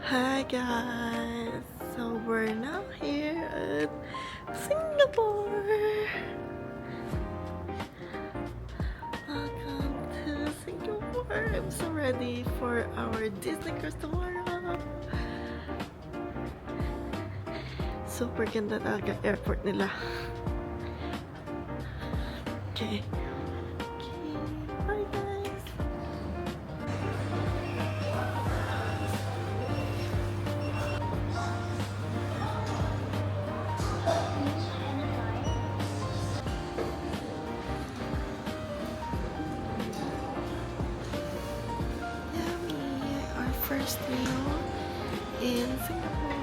Hi guys! So we're now here at Singapore! Welcome to Singapore! I'm so ready for our Disney cruise tomorrow! Super ganda talaga airport nila. Okay. Bye guys! Yummy! Our first meal in Singapore.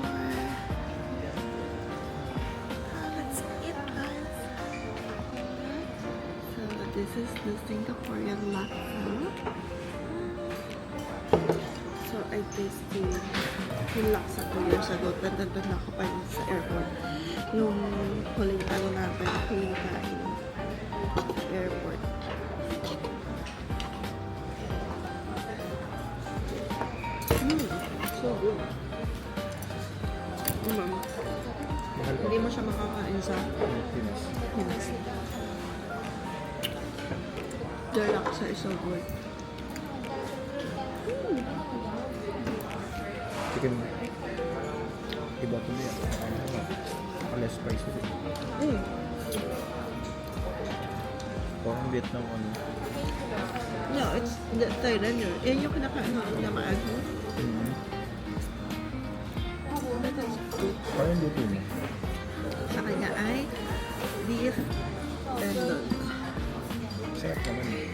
Let's eat, guys. So this is the Singaporean laksa. So I tasted yung laksa 2 years ago. Tanda na ako pa yun sa airport. Yung huling ano natin, huling kain sa airport. So good. Hindi mo siya makakain sa Pinas. The laksa is so good. Chicken. Iba to niya. Less spicy din. Parang Vietnam ano. No, it's the Thailand yun. Yan yung kinakain ko na maano. Parang luto mo. Sa kanya ay beef tendon. Sarap naman eh.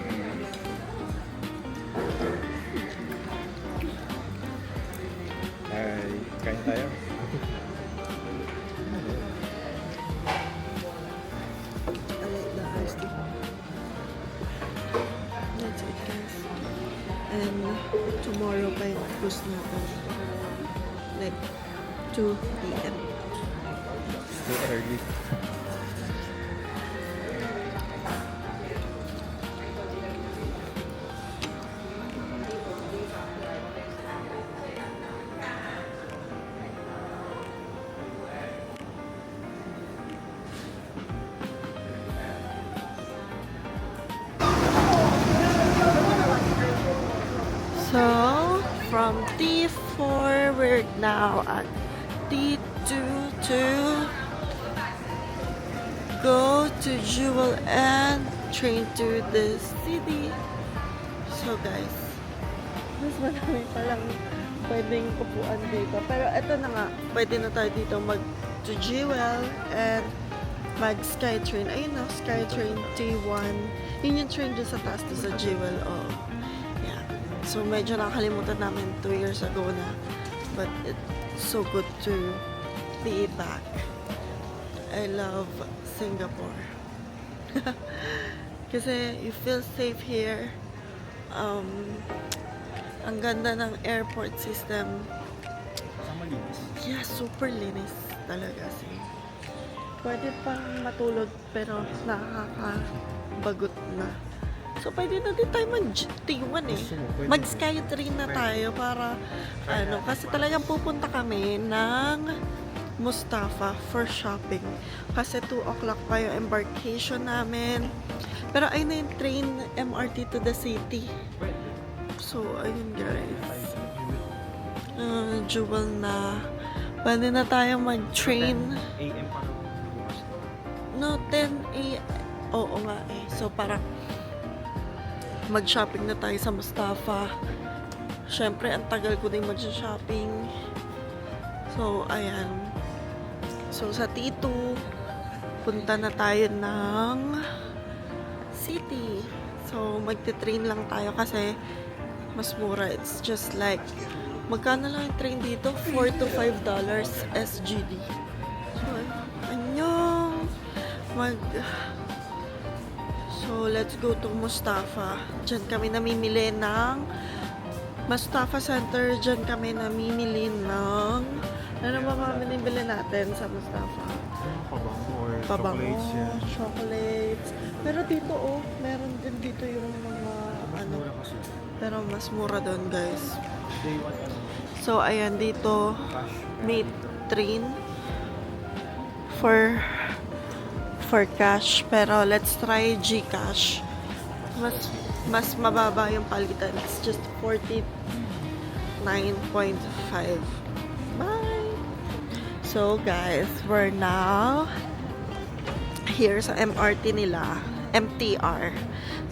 Ay, kain tayo. I like the iced tea. That's it, guys. And tomorrow pa yung cruise natin. Like 2 p.m. Too early. So, from T4, we're now at T2 to go to Jewel and train to the city. So guys, mas marami palang pwedeng upuan dito. Pero eto na nga, pwede na tayo dito mag to Jewel and mag Skytrain. Ayun na, Skytrain T1. Yun yung train dyan sa taas doon sa Jewel. Oh. Yeah. So medyo nakalimutan namin 2 years ago na. But it's so good to be back. I love Singapore. Kasi you feel safe here. Ang ganda ng airport system. Malinis. Yeah, super linis talaga. Pwede pang matulog pero nakakabagot na. So, pwede na din tayo mag-T1 eh. Mag-Skytrain na tayo para, ano, kasi talagang pupunta kami ng Mustafa for shopping. Kasi 2 o'clock pa yung embarkation namin. Pero ayun na yung train MRT to the city. So, ayun guys. Jewel na. Pwede na tayong mag-train. 10 AM pa bukas. No, 10 a.m. Oo nga eh. So, parang mag-shopping na tayo sa Mustafa. Siyempre, ang tagal ko din mag-shopping. So, ayan. So, sa T2, punta na tayo ng city. So, magte-train lang tayo kasi mas mura. It's just like, magkano lang yung train dito? $4 to $5 SGD. So, anyong So, let's go to Mustafa. Diyan kami namimili ng Mustafa Center. Diyan kami namimili ng ano ba mamimili natin sa Mustafa? Pabango or Pabango, chocolates yan. chocolates. Pero dito meron din dito yung mga ano. Mura kasi. Pero mas mura doon, guys. Day one ano. So, ayan, dito may train for cash. Pero, let's try GCash. Mas mababa yung palitan. It's just 49.5. Bye! So, guys, we're now here sa MRT nila. MTR.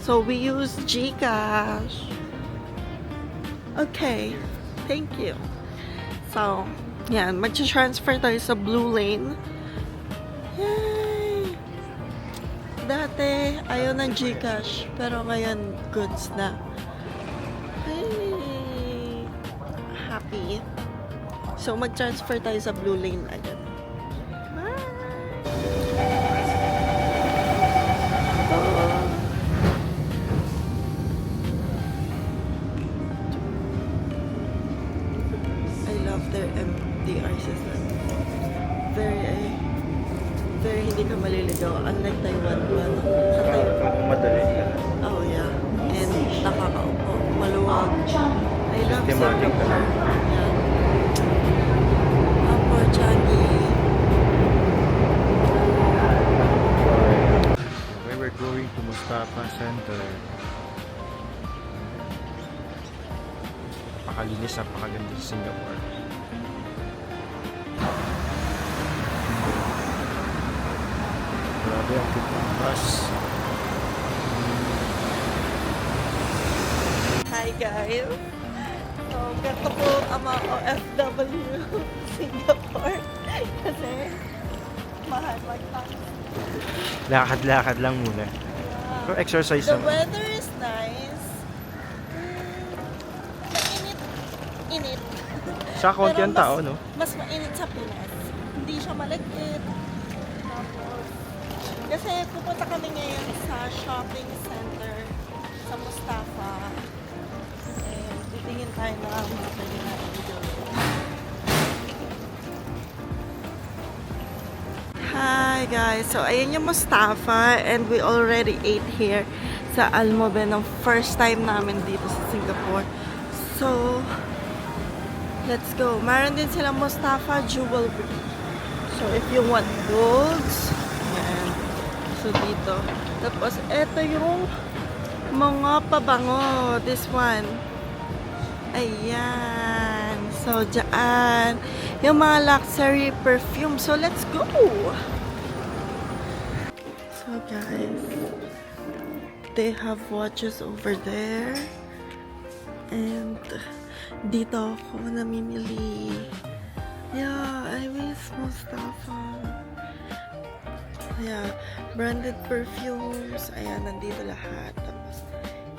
So, we use GCash. Okay. Thank you. So, yan. Mag-transfer tayo sa Blue Lane. Yay! Dati, ayaw ng GCash. Pero ngayon, goods na. Hey! Happy. So, mag-transfer tayo sa Blue Lane agad. I love their MTR system. Very hindi ka maliligaw. Unlike Taiwan. Sa Taiwan. Madali. Oh, yeah. And nakakaupo. Maluwag. I love Systematic. Singapore. Yeah. Apo, Changi. Okay, we're going to Mustafa Center. Napakalinis, napakaganda sa Singapore. Grabe ang bus. Hi guys! So, ganito po ang mga OFW Singapore. Kasi, mahal mag-taxi. Lakad-lakad lang muna. Pero exercise The naman. weather is nice. Mainit. Sa konti Pero ang tao, no? Mas mainit sa Pinas. Hindi siya malagkit. Tapos, kasi pupunta kami ngayon sa shopping center sa Mustafa. And titingin tayo na mga pwede natin doon. Hi guys! So, ayan yung Mustafa and we already ate here sa Almoben ng first time namin dito sa Singapore. So, let's go. Meron din silang Mustafa Jewelry. So, if you want golds, yan. So, dito. Tapos, eto yung mga pabango. This one. Ayan. So, dyan. Yung mga luxury perfume. So, let's go! So, guys. They have watches over there. And dito ako namimili. Yeah, I miss Mustafa. Yeah, branded perfumes. Ayan, nandito lahat. Tapos,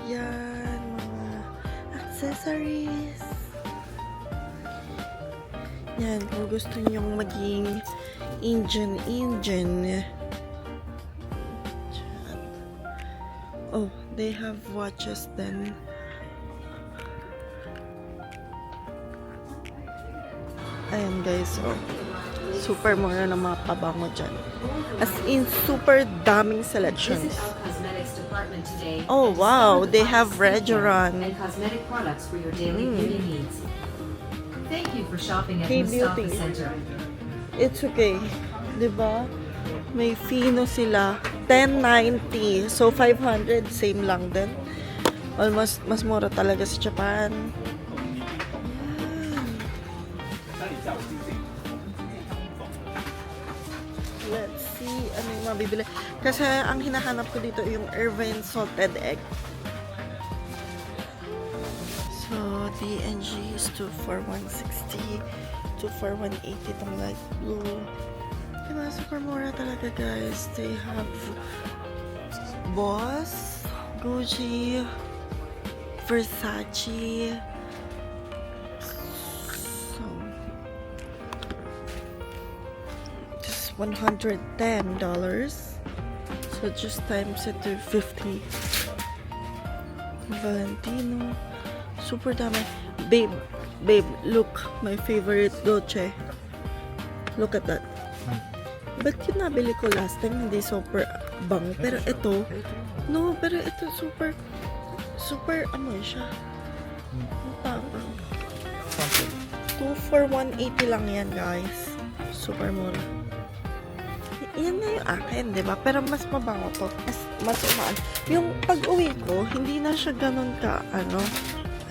yan, mga accessories. Yan, kung gusto nyong maging Indian. Diyan. Oh, they have watches then. Ayan guys, oh. Super mura ng mga pabango dyan. As in, super daming selections. Visit our cosmetics department today. Oh and wow, sample they our have skincare Regeron. and cosmetic products for your daily beauty needs. Thank you for shopping at Hey, Mustafa beauty. Center. It's okay. Diba? May fino sila. 10.90. So, 500. Same lang din. Almost, mas mura talaga sa Japan. Let's see ano yung mabibili. Kasi ang hinahanap ko dito yung Irvine Salted Egg. So, D&G is 2 for 160, 2 for 180 itong light blue. Diba? Super mura talaga guys. They have Boss, Gucci, Versace. So, this is $110. So, just times it to 50. Valentino. Super dami. Babe, look. My favorite Dolce. Look at that. But yung nabili ko last time, hindi super bango. Pero ito, no, pero ito super amoy siya. Ang tapang. for 180 lang yan, guys. Super mura. Yan na yung akin, di ba? Pero mas mabango to. Mas umaan. Yung pag-uwi ko, hindi na siya ganun ka, ano.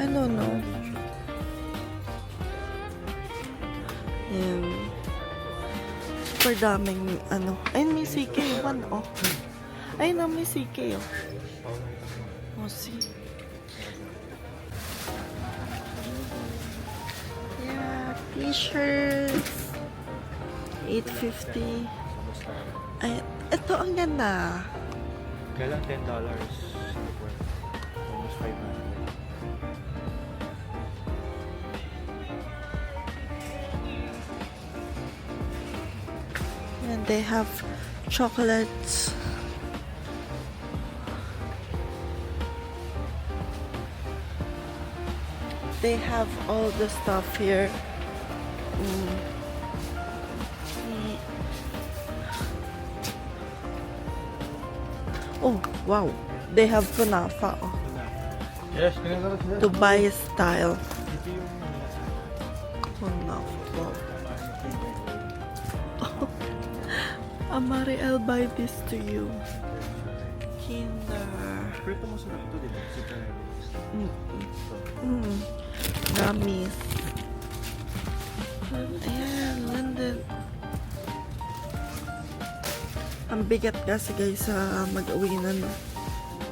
I don't know. Yan. Super daming, ano. Ayun, may CK1, oh. Ayun na, may CK, oh. Oh, see. Yeah, t-shirts. 850. Ay, ito ang ganda. Kailan $10 Singapore. Almost 500. And they have chocolates. They have all the stuff here. Mm. Oh, wow. They have kunafa. Oh. Yes, Dubai style. Ito yung Kunafa. Amari, I'll buy this to you. Kinder. Prito mo sila ito, di ba? Super Gummies. Ayan, London. Ang bigat kasi guys sa mag-uwi na, no.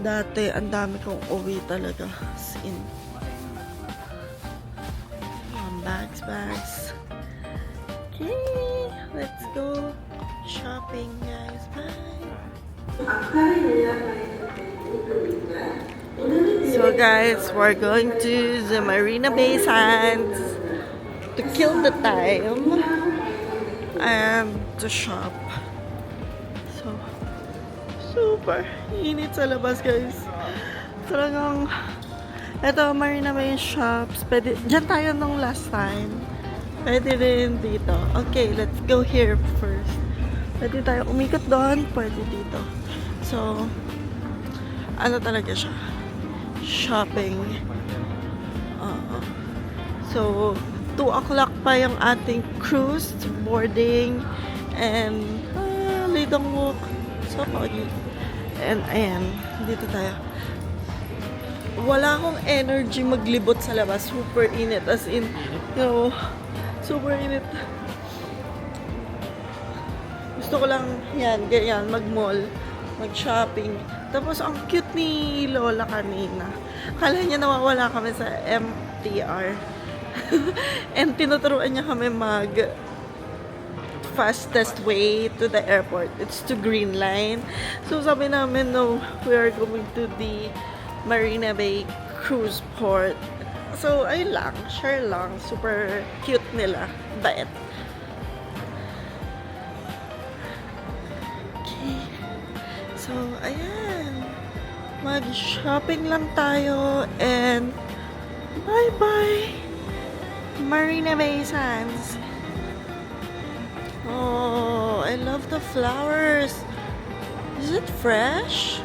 Dati, ang dami kong uwi talaga. As in. Bags. Okay, let's go shopping, guys. Bye. So guys, we're going to the Marina Bay Sands to kill the time and to shop. So, super init sa labas, guys. Talagang, eto, Marina Bay shops. Pwede, dyan tayo nung last time. Pwede rin dito. Okay, let's go here first. Pwede tayo umikot doon, pwede dito. So, ano talaga siya? Shopping. So, 2 o'clock pa yung ating cruise, boarding, and Lidong Walk. So, pogi. And, ayan, dito tayo. Wala akong energy maglibot sa labas. Super init. As in, you know, super init. Gusto ko lang, yan, ganyan, mag-mall, mag-shopping. Tapos, ang cute ni Lola kanina. Kala niya nawawala kami sa MTR. And tinuturuan niya kami fastest way to the airport. It's to Green Line. So, sabi namin, no, we are going to the Marina Bay Cruise Port. So, ayun lang. Share lang. Super cute nila. Bait. Okay. So, ayan. Mag-shopping lang tayo. And, bye-bye. Marina Bay Sands. Oh, I love the flowers. Is it fresh?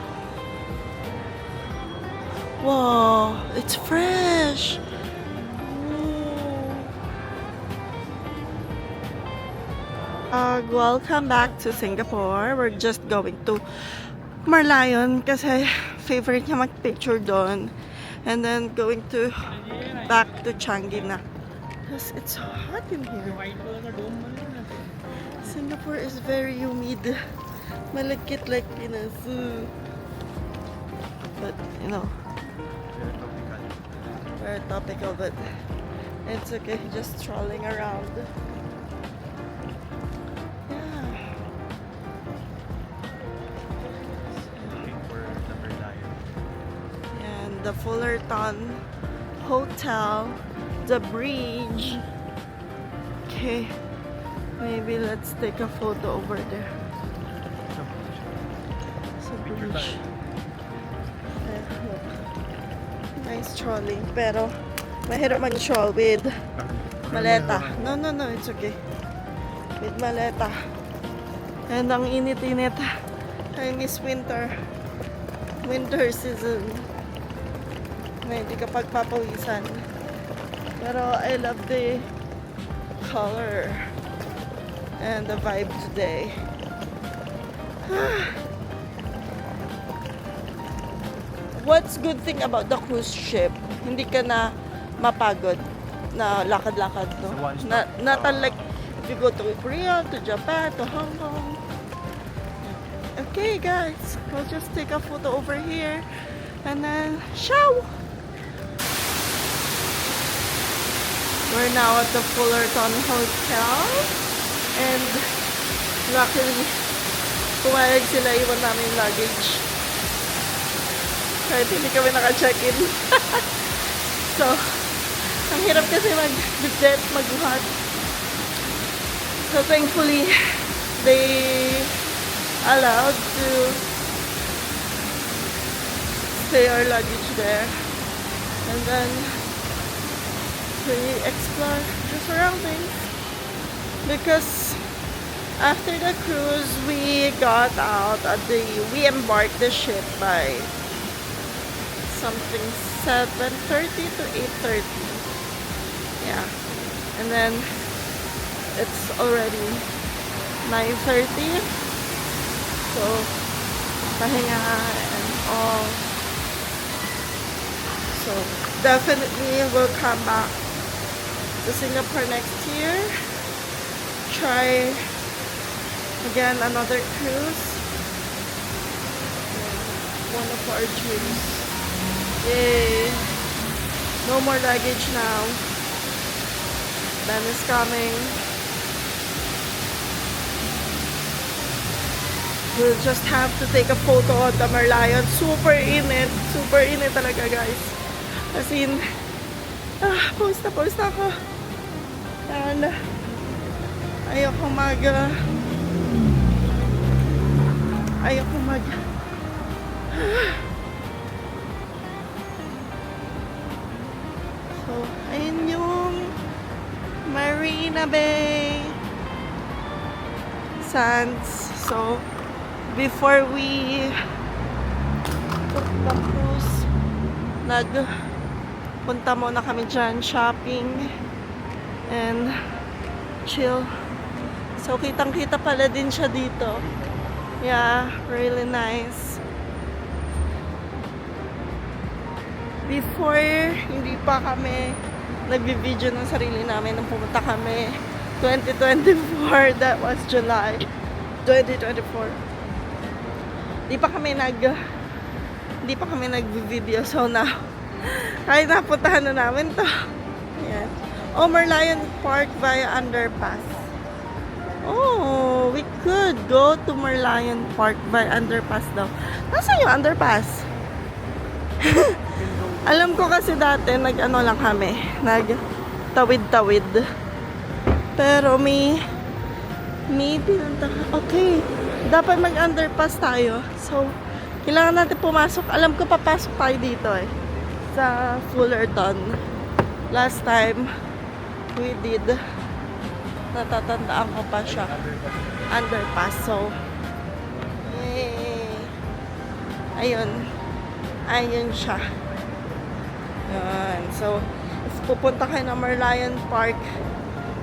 Wow, it's fresh. Welcome back to Singapore. We're just going to Merlion kasi favorite niya mag-picture doon. And then going to back to Changi na. Because it's hot in here. Singapore is very humid. Malagkit like Pinas. But, you know, very topical, but it's okay. Just strolling around. Yeah. looking for the Merlion. And the Fullerton Hotel, the bridge. Okay, maybe let's take a photo over there. Sa bridge. Nice trolling, pero mahirap mag-troll with maleta. No, it's okay. With maleta. And ang init-init. Ngayon is winter. Winter season. Na hindi ka pagpapawisan. Pero I love the color and the vibe today. What's good thing about the cruise ship? Hindi ka na mapagod na lakad-lakad, no? It's a one-stop. Not unlike if you go to Korea, to Japan, to Hong Kong. Okay, guys, we'll just take a photo over here and then show. We're now at the Fullerton Hotel and luckily pumayag sila iwan namin yung luggage kahit hindi kami naka-check-in. So, ang hirap kasi mag-jet, magbuhat. So, thankfully, they allowed to stay our luggage there. And then, we explore the surroundings. Because after the cruise, we got out at we embarked the ship by something 7:30 to 8:30. Yeah. And then it's already 9:30. So pahinga and all. So definitely we'll come back to Singapore next year. Try again another cruise. One of our dreams. Yay! No more luggage now. Ben is coming. We'll just have to take a photo of the Merlion. Super init. Super init talaga, guys. As in, post na ako. And, ayoko mag so, ayun yung Marina Bay Sands. So, before we took the cruise, nagpunta muna kami dyan, shopping and chill. So, kitang-kita pala din siya dito. Yeah, really nice. Before, hindi pa kami nagbi-video ng sarili namin nung pumunta kami 2024. That was July 2024. Hindi pa kami nagbi-video. So now, kahit napuntahan na namin to. Ayan. Merlion Park via underpass. Oh, we could go to Merlion Park by underpass daw. Nasaan yung underpass? Alam ko kasi dati, nag-ano lang kami, nag-tawid-tawid. Pero may pinunta. Okay, dapat mag-underpass tayo. So, kailangan natin pumasok. Alam ko papasok tayo dito sa Fullerton. Last time, we did. Natatandaan ko pa siya. Underpass. So, yay! Ayun siya. Yan. So, pupunta kayo ng Merlion Park.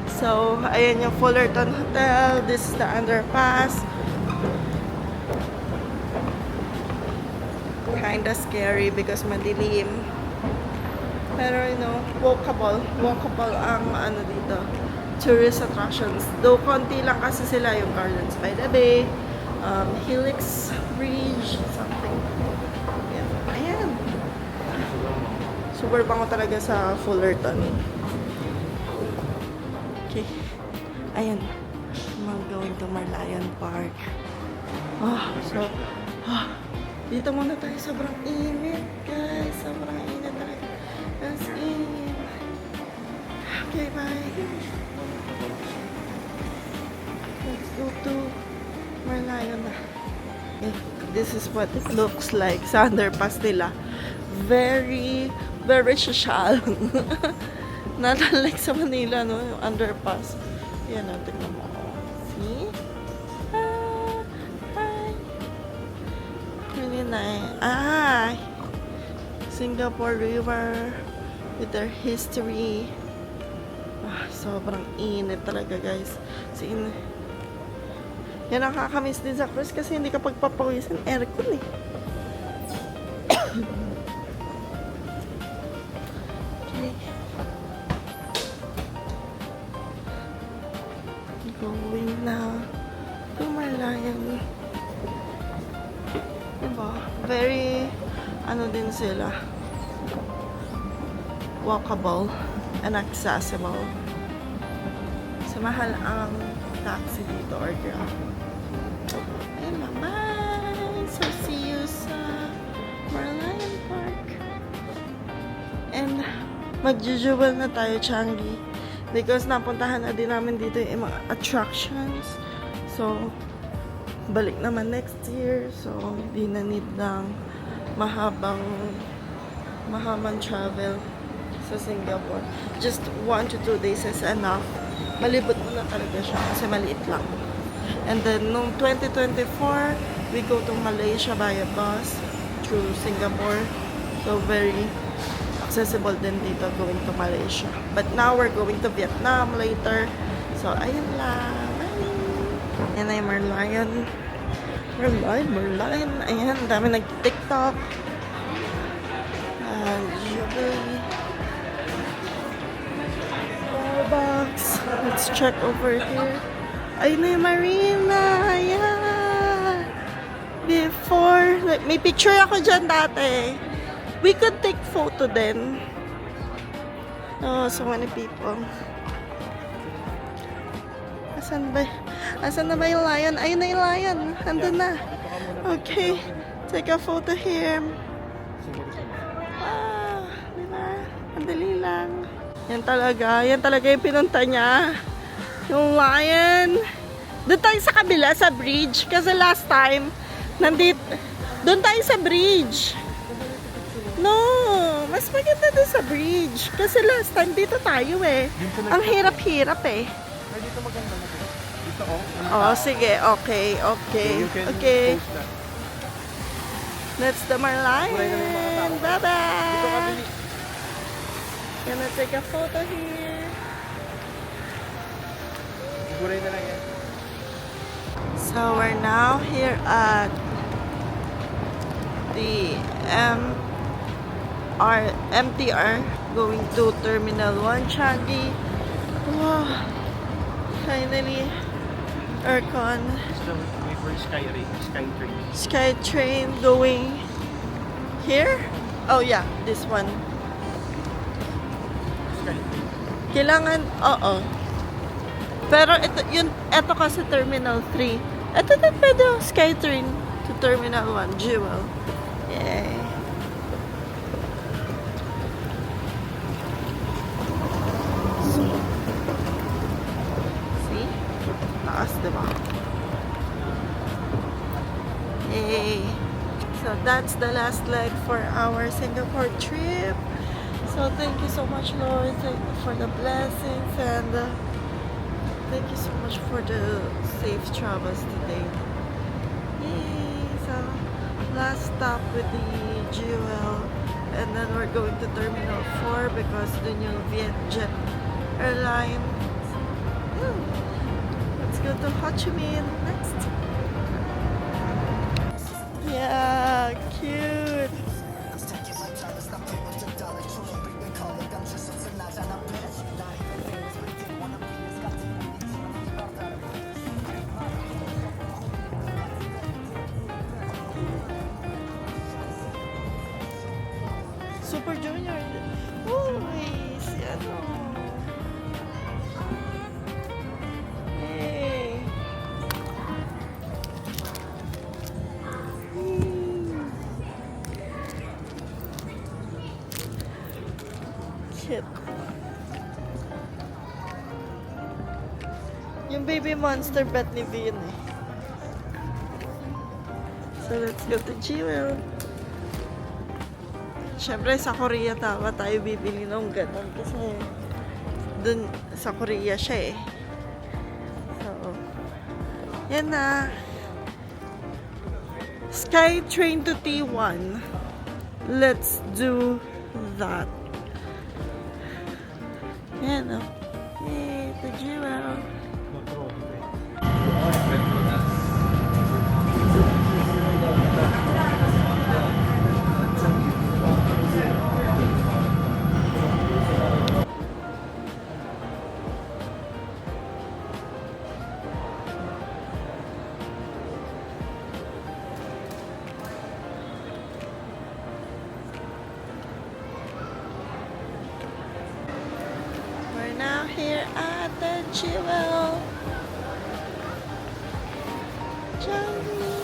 So, ayan yung Fullerton Hotel. This is the underpass. Kinda scary because madilim. Pero, walkable ang dito. Tourist attractions. Though, konti lang kasi sila yung Gardens by the Bay, Helix Bridge, something. Ayan. Super bango talaga sa Fullerton. Okay. Ayan. I'm going to Merlion Park. Dito muna tayo. Sobrang init, guys. Sobrang init talaga. As in. Okay, bye. Let's go to Merlion na. Okay. This is what it looks like sa underpass nila. Very social. Not unlike sa Manila, no? Yung underpass. Yan, tingnan mo. See? Hi. Really nice. Singapore River with their history. Sobrang init talaga, guys. Init. Yan ang nakakamiss din sa cruise kasi hindi ka pagpapawisan aircon eh. Okay. Going na to Malayan. Diba? Very, ano din sila, walkable and accessible. So, mahal ang taxi dito or Grab. Ayun, bye-bye! So, see you sa Merlion Park. And, mag-jewel na tayo, Changi. Because napuntahan na din namin dito yung mga attractions. So, balik naman next year. So, hindi na need ng mahabang travel sa Singapore. Just 1 to 2 days is enough. Malibot mo na talaga siya kasi maliit lang. And then, noong 2024, we go to Malaysia via bus through Singapore. So, very accessible din dito going to Malaysia. But now, we're going to Vietnam later. So, ayun lang. Bye! Yan ay Merlion. Merlion. Ayan, dami nag-TikTok. Jubilee. Starbucks. Let's check over here. Ayun na yung marina. Ayan. Before, like, may picture ako dyan dati. We could take photo then. Oh, so many people. Asan na ba yung lion? Ayun na yung lion. Andun na. Okay. Take a photo here. Ah, diba? Madali lang. Yan talaga yung pinunta niya. Yung lion. Doon tayo sa kabila, sa bridge. Kasi last time, doon tayo sa bridge. No, mas maganda doon sa bridge. Kasi last time, dito tayo eh. Ang hirap-hirap eh. Ay, dito maganda na to. Dito, oh. Oh, sige. Okay. You can Okay. post that. That's the Merlion. Bye-bye. Dito kami. Gonna take a photo here. Siguray na lang yan. So we're now here at the MTR going to Terminal 1 Changi. Wow. Finally, aircon. Still wait for SkyTrain. SkyTrain going here? Oh yeah, this one. SkyTrain. Kailangan, oo. Pero ito kasi Terminal 3. Ito din pwede yung SkyTrain to Terminal 1, Jewel. Yay. See? Taas, diba? Yay. So that's the last leg for our Singapore trip. So thank you so much, Lord, for the blessings and thank you so much for the safe travels today. Yay! So last stop with the Jewel, and then we're going to Terminal 4 because the new Vietjet Airlines. Let's go to Ho Chi Minh next. Yeah, cute. Super Junior. Uy, si ano. Hey. Cute. Yung baby monster bet ni Vin eh. So let's go to Jewel. Siyempre sa Korea tayo bibili ng ganun kasi dun sa Korea siya eh. So, yan na. SkyTrain to T1. Let's do that. Yan o. the jewel. We're now here at the jewel. Johnny.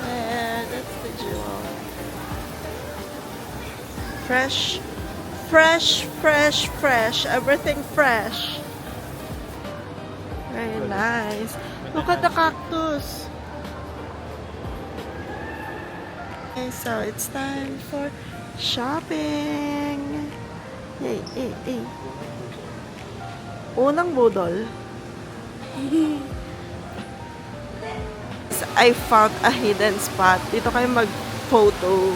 There, that's the jewel. Fresh, fresh, fresh, fresh. Everything fresh. Very nice. Look at the cactus. Okay, so it's time for shopping. Hey, hey, hey. Unang budol. I found a hidden spot. Dito kayo mag-photo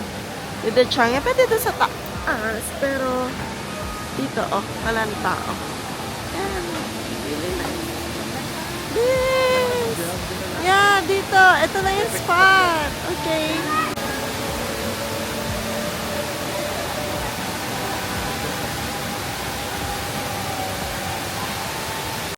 with the Changya. Pwede dito sa taas. Pero, dito, oh, walang tao. Yan. Really nice. This! Yeah, dito. Ito na yung spot. Okay.